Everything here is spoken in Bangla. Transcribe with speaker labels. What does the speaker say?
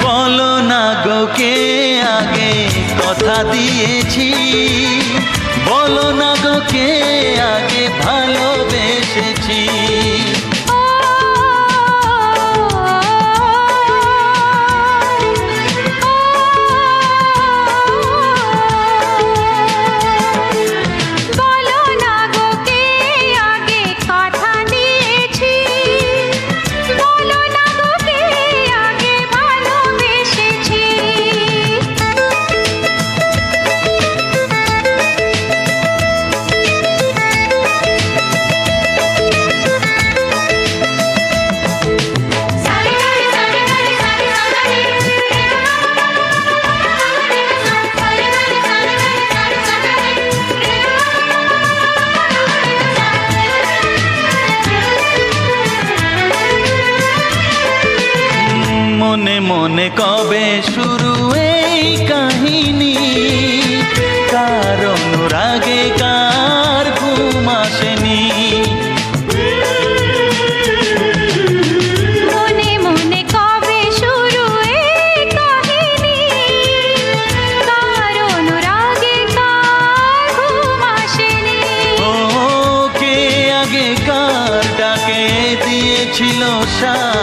Speaker 1: বলো না গো কে আগে কথা দিয়েছি, বলো না গো কে আগে ভালোবেসেছি। মনে মনে কবে শুরু এই কাহিনী, কার অনুরাগে কার ঘুম আসেনি।
Speaker 2: মনে মনে কবে শুরু এই কাহিনী, কার অনুরাগে কার ঘুম আসেনি।
Speaker 1: ও কে আগে কার ডাকে দিয়েছিল সাড়া,